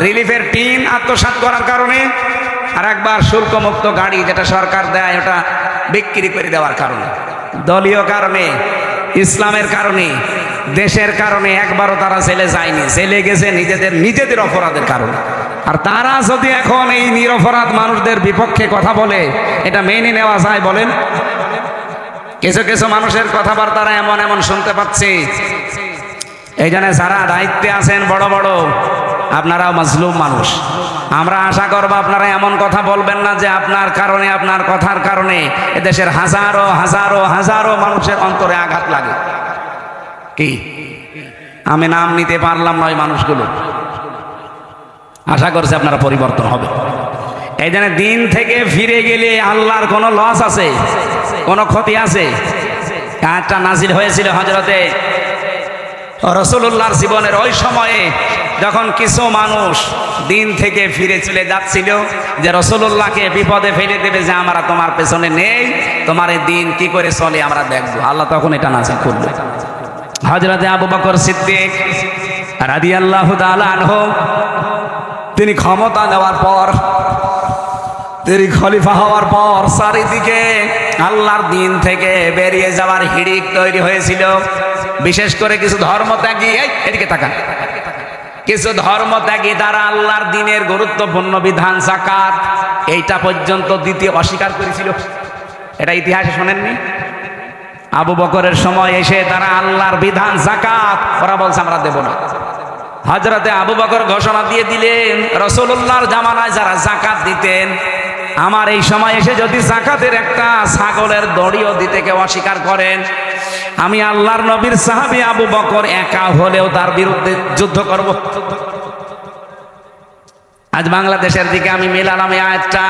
Speaker 1: রিলিফের টিন আত্মসাৎ করার কারণে, আর একবার শুল্কমুক্ত গাড়ি যেটা সরকার দেয় ওটা বিক্রি করে দেওয়ার কারণে। দলীয় কারণে, ইসলামের কারণে, দেশের কারণে একবারও তারা জেলে যায়নি। জেলে গেছে নিজেদের অপরাধের কারণে। আর তারা যদি এখন এই নিরপরাধ মানুষদের বিপক্ষে কথা বলে, এটা মেনে নেওয়া যায় বলেন? কিছু কিছু মানুষের কথাবার্তা এমন এমন শুনতে পাচ্ছি। এই জন্য যারা দায়িত্বে আছেন বড় বড়, আপনারাও মাজলুম মানুষ। আমরা আশা করব আপনারা এমন কথা বলবেন না যে আপনার কারণে, আপনার কথার কারণে এদেশের হাজারো হাজারো হাজারো মানুষের অন্তরে আঘাত লাগে। কি আমি নাম নিতে পারলাম না ওই মানুষগুলো। আশা করছি আপনারা পরিবর্তন হবে। এই জন্য দিন থেকে ফিরে গেলে আল্লাহর কোনো লস আছে, কোনো ক্ষতি আছে? আয়াতটা নাজিল হয়েছিল হযরতে রাসূলুল্লাহর জীবনের ওই সময়ে, যখন কিছু মানুষ দিন থেকে ফিরে চলে যাচ্ছিল, যে রাসূলুল্লাহকে বিপদে ফেলে দেবে, যে আমরা তোমার পেছনে নেই, তোমার এই দিন কি করে চলে আমরা দেখব। আল্লাহ তখন এটা নাজিল করলেন। হযরতে আবু বকর সিদ্দিক রাদিয়াল্লাহু তাআলা আনহু, তিনি ক্ষমতা নেওয়ার পর, তিনি খলিফা হওয়ার পর চারিদিকে আল্লাহর দিন থেকে বেরিয়ে যাওয়ার হিড়িক তৈরি হয়েছিল। বিশেষ করে কিছু ধর্মত্যাগী, এদিকে তাকান, কিছু ধর্মত্যাগী তারা আল্লাহর দিনের গুরুত্বপূর্ণ বিধান যাকাত এইটা পর্যন্ত দিতে অস্বীকার করেছিল। এটা ইতিহাসে শোনেননি? আবু বকরের সময় এসে তারা আল্লাহর বিধান যাকাত ওরা বলছে আমরা দেব না। হযরতে আবু বকর ঘোষণা দিয়ে দিলেন, রাসূলুল্লাহর জামানায় যারা যাকাত দিতেন আমার এই সময় এসে যদি যাকাতের একটা ছাগলের দড়িও দিতে কেউ অস্বীকার করেন, আমি আল্লাহর নবীর সাহাবী আবু বকর একা হলেও তার বিরুদ্ধে যুদ্ধ করব। আজ বাংলাদেশের দিকে আমি মিলালাম এই আয়াতটা।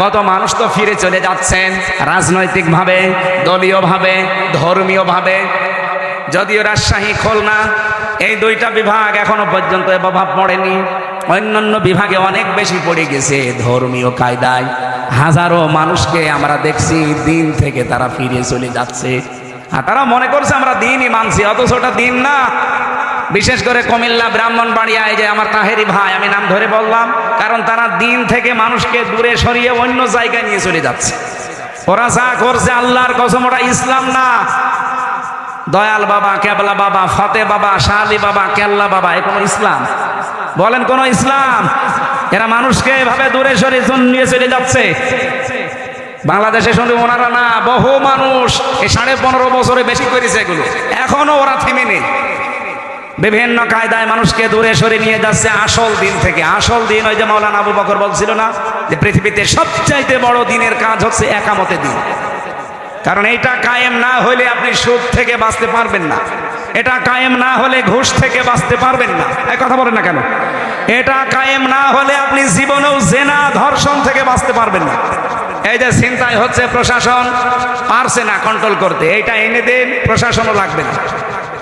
Speaker 1: কত মানুষ তো ফিরে চলে যাচ্ছেন রাজনৈতিকভাবে, দলীয়ভাবে, ধর্মীয়ভাবে। যদিও রাজশাহী, খুলনা এই দুইটা বিভাগ এখনো পর্যন্ত এ প্রভাব পড়েনি, অন্যান্য বিভাগে অনেক বেশি পড়ে গেছে ধর্মীয় কায়দায়। হাজারো মানুষকে আমরা দেখছি দিন থেকে তারা ফিরে চলে যাচ্ছে, আর তারা মনে করছে আমরা দিনই মানছি, অথচ ওটা দিন না। বিশেষ করে কুমিল্লা, ব্রাহ্মণবাড়িয়ায় যে আমার তাহেরি ভাই, আমি নাম ধরে বললাম কারণ তারা দিন থেকে মানুষকে দূরে সরিয়ে অন্য জায়গায় নিয়ে চলে যাচ্ছে। ওরা যা করছে আল্লাহর কসম ওটা ইসলাম না। দয়াল বাবা, কেবলা বাবা, ফতে বাবা, শালি বাবা, কেল্লা বাবা, এ কোনো ইসলাম? বলেন কোন ইসলাম? এরা মানুষকে এভাবে দূরে সরিয়ে নিয়ে চলে যাচ্ছে। বাংলাদেশে শুধু ওনারা না, বহু মানুষ এই 15.5 বছরে বেশি করেছে এগুলো, এখনো ওরা থেমে নেই। বিভিন্ন কায়দায় মানুষকে দূরে সরে নিয়ে যাচ্ছে আসল দিন থেকে। আসল দিন ওই যে মাওলানা আবু বকর বলছিল না যে পৃথিবীতে সবচাইতে বড় দিনের কাজ হচ্ছে একামতে দিন। কারণ এটা কায়েম না হলে আপনি সুদ থেকে বাঁচতে পারবেন না, এটা কায়েম না হলে ঘুষ থেকে বাঁচতে পারবেন না। এই কথা বলেন না কেন? এটা কায়েম না হলে আপনি জীবনেও জেনা, ধর্ষণ থেকে বাঁচতে পারবেন না। এই যে চিন্তাই হচ্ছে, প্রশাসন পারছে না কন্ট্রোল করতে, এইটা এনে দেন, প্রশাসনও লাগবে না।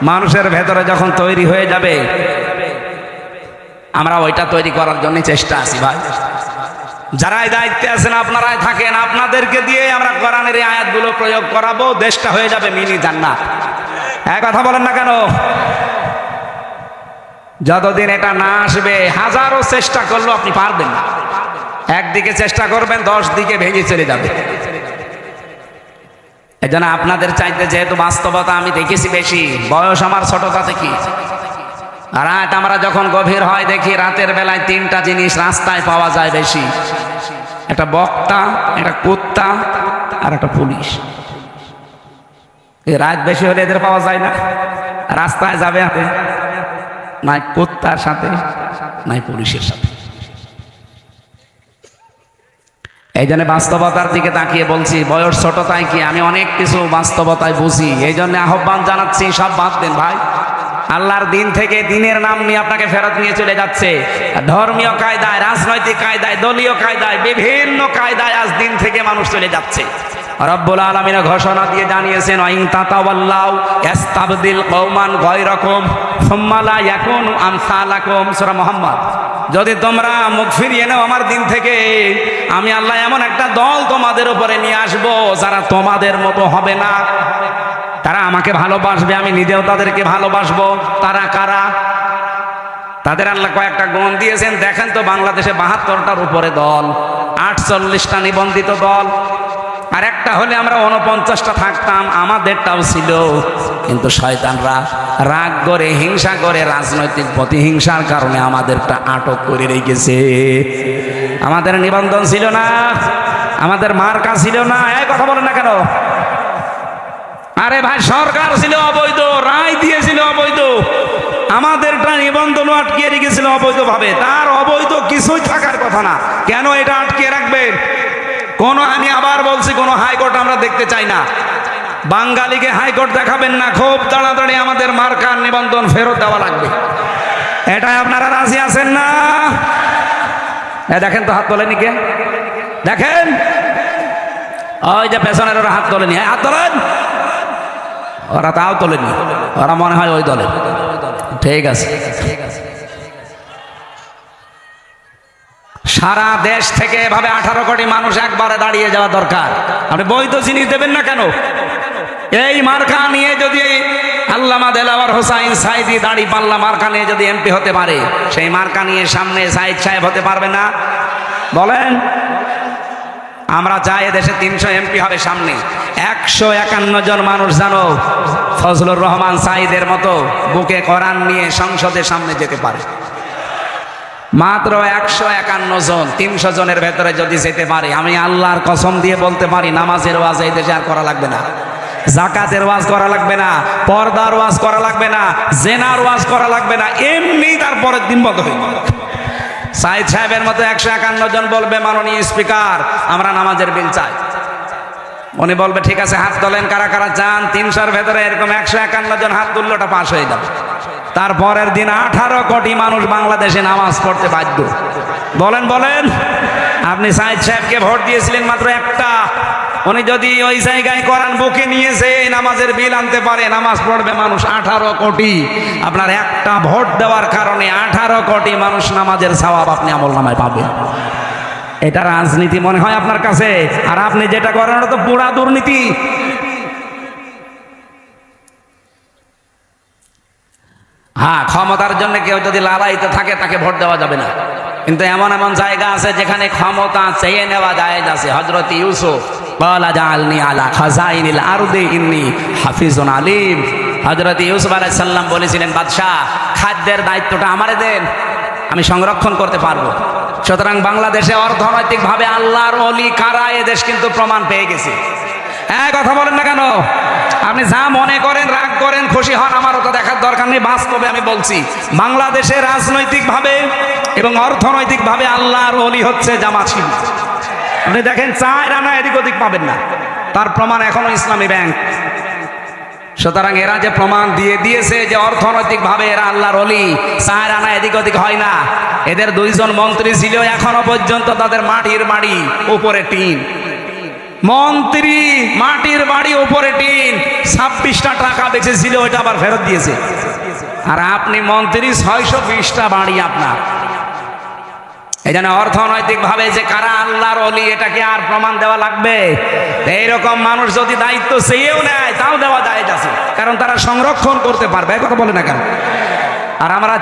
Speaker 1: মানুষের ভেতরে যখন তৈরি হয়ে যাবে, আমরা ওইটা তৈরি করার জন্য চেষ্টা আছি ভাই। যারাই দায়িত্বে আছেন আপনারাই থাকেন, আপনাদেরকে দিয়ে আমরা কোরআনের এই আয়াতগুলো প্রয়োগ করাবো, দেশটা হয়ে যাবে মিনি জান্নাত। এক কথা বলেন না কেন? যতদিন এটা না আসবে হাজারো চেষ্টা করলেও আপনি পারবেন না। একদিকে চেষ্টা করবেন, 10 দিকে ভেঙে চলে যাবে। এই জন্য আপনাদের চাইতে যেহেতু বাস্তবতা আমি দেখেছি বেশি, বয়স আমার ছোটটা থেকে, রাত আমরা যখন গভীর হয় দেখি রাতের বেলায় 3টা জিনিস রাস্তায় পাওয়া যায় বেশি, একটা বক্তা, একটা কুত্তা আর একটা পুলিশ। এই রাত বেশি হলে এদের পাওয়া যায় না। রাস্তায় যাবে হাতে নাই কুত্তার সাথে নাই পুলিশের সাথে। এই জন্য বাস্তবতার দিকে তাকিয়ে বলছি, বয়স ছোট তাই কি আমি অনেক কিছু বাস্তবতায় বুঝি। এই জন্য আহ্বান জানাচ্ছি, সব বাদ দেন ভাই। আল্লাহর দিন থেকে দিনের নাম নিয়ে আপনাকে ফেরত নিয়ে চলে যাচ্ছে। ধর্মীয় কায়দায়, রাজনৈতিক কায়দায়, দলীয় কায়দায়, বিভিন্ন কায়দায় আজ দিন থেকে মানুষ চলে যাচ্ছে। রব্বুল আলামিন ঘোষণা দিয়ে জানিয়েছেন, ওয়াইন তাতাওয়াল্লাউ ইস্তাবদিল কওমান গায়রাকুম সুম্মা লা ইয়াকুনু আমসালাকুম। সূরা মুহাম্মদ। যদি তোমরা মুখ ফিরিয়ে নাও আমার দিন থেকে, আমি আল্লাহ এমন একটা দল তোমাদের উপরে নিয়ে আসবো যারা তোমাদের মতো হবে না। তারা আমাকে ভালোবাসবে, আমি নিজেও তাদেরকে ভালোবাসবো। তারা কারা? তাদের আল্লাহ কয়েকটা গুণ দিয়েছেন। দেখেন তো, বাংলাদেশে 72টার উপরে দল, 48টা নিবন্ধিত দল, আর একটা হলে আমরা 49টা থাকতাম, আমাদেরটাও ছিল। কিন্তু শয়তানরা রাগ করে, হিংসা করে, রাজনৈতিক প্রতিহিংসার কারণে আমাদেরটা আটক করে রেখেছে। আমাদের নিবন্ধন ছিল না, আমাদের মার্কা ছিল না। এই কথা বলেন না কেন? আরে ভাই, সরকার ছিল অবৈধ, রায় দিয়েছিল অবৈধ, আমাদেরটা নিবন্ধন আটকিয়ে রেখেছিল অবৈধভাবে। তার অবৈধ কিছুই থাকার কথা না, কেন এটা আটকিয়ে রাখবেন? আমি আবার বলছি, কোন হাইকোর্ট আমরা দেখতে চাই না। বাঙালিকে হাইকোর্ট দেখাবেন না, খুব তাড়াতাড়ি আমাদের মার্কার নিবন্ধন ফেরত দেওয়া লাগবে। এটাই আপনারা রাজি আছেন না? দেখেন তো, হাত তোলেনি কে? দেখেন, ওই যে পেছনের ওরা হাত তোলেনি। হাত তোলেন। ওরা তাও তোলেনি, ওরা মনে হয় ওই দলের। ঠিক আছে, সারা দেশ থেকে এভাবে 18 কোটি মানুষ একবারে দাঁড়িয়ে যাওয়া দরকার। আপনি বৈধ জিনিস দেবেন না কেন? এই মার্কা নিয়ে যদি আল্লামা দেলাওয়ার হোসাইন সাইদি দাঁড়িপাল্লা মার্কা নিয়ে যদি এমপি হতে পারে, সেই মার্কা নিয়ে সামনে সাইদ সাহেব হতে পারবে না? বলেন। আমরা চাই এদেশে 300 এমপি হবে সামনে। 151 জন মানুষ জানো ফজলুর রহমান সাইদের মতো বুকে কোরআন নিয়ে সংসদের সামনে যেতে পারে। মাত্র 151 জন। 300 জনের ভেতরে যদি যেতে পারে, আমি আল্লাহর কসম দিয়ে বলতে পারি, নামাজের ওয়াজ এই দেশে আর করা লাগবে না, জাকাতের ওয়াজ করা লাগবে না, পর্দার ওয়াজ করা লাগবে না, জেনার ওয়াজ করা লাগবে না, এমনি তারপরের দিন বন্ধ হয়ে যাবে। সাইদ সাহেবের মতো 151 জন বলবে মাননীয় স্পিকার আমরা নামাজের বিল চাই, উনি বলবে ঠিক আছে হাত তোলেন কারা কারা চান, 300-র ভেতরে এরকম 151 জন হাত তুললে ওটা পাশ হয়ে যাবে। তারপরের দিন 18 কোটি মানুষ বাংলাদেশে নামাজ পড়তে বাধ্য। বলেন বলেন, আপনি সাইদ সাহেবকে ভোট দিয়েছিলেন মাত্র একটা, উনি যদি ওই জায়গায় কোরআন বুকে নিয়েছে নামাজের বিল আনতে পারে, নামাজ পড়বে মানুষ 18 কোটি। আপনার একটা ভোট দেওয়ার কারণে 18 কোটি মানুষ নামাজের সওয়াব আপনি আমলনামায় পাবেন। এটা রাজনীতি মনে হয় আপনার কাছে? আর আপনি যেটা করেন ওটা তো পুরা দুর্নীতি। হ্যাঁ, ক্ষমতার জন্য কেউ যদি লালাইতে থাকে তাকে ভোট দেওয়া যাবে না, কিন্তু এমন এমন জায়গা আছে যেখানে ক্ষমতা চেয়ে নেওয়া জায়েজ আছে। হযরত ইউসুফ ক্বালা জাআলনি আলা খাযাইনিল আরদি ইন্নী হাফিজুন আলিম। হযরত ইউসুফ আলাইহিস সালাম বলেছিলেন, বাদশাহ খাদ্যের দায়িত্বটা আমারে দেন, আমি সংরক্ষণ করতে পারবো। সুতরাং বাংলাদেশে অর্থনৈতিকভাবে আল্লাহর ওলি কারা এ দেশ কিন্তু প্রমাণ পেয়ে গেছে। হ্যাঁ, কথা বলেন না কেন? আপনি যা মনে করেন, রাগ করেন, খুশি হন, আমার ওটা দেখার দরকার নেই। বাস্তবে আমি বলছি, বাংলাদেশে রাজনৈতিকভাবে এবং অর্থনৈতিকভাবে আল্লাহর ওলি হচ্ছে জামাত শিবির। আপনি দেখেন 4 আনা এদিক ওদিক পাবেন না, তার প্রমাণ এখনো ইসলামী ব্যাংক। সুতরাং এরা যে প্রমাণ দিয়ে দিয়েছে যে অর্থনৈতিকভাবে এরা আল্লাহর ওলি, 4 আনা এদিক ওদিক হয় না। এদের 2 জন মন্ত্রী ছিল, এখনো পর্যন্ত তাদের মাটির বাড়ি উপরে টিন। মন্ত্রী মাটির বাড়ি উপরে টিন, 26টা টাকা বেঁচেছিল, ওইটা আবার ফেরত দিয়েছে। আর আপনি মন্ত্রী, 620টা বাড়ি আপনার। এই জন্য অর্থনৈতিকভাবে যে কারা আল্লাহর ওলি এটাকে আর প্রমাণ দেওয়া লাগবে? এইরকম মানুষ যদি দায়িত্ব চেয়েও নেয় তাও দেওয়া জায়েজ আছে, কারণ তারা সংরক্ষণ করতে পারবে। কথা বলে না কেন? আর আমরা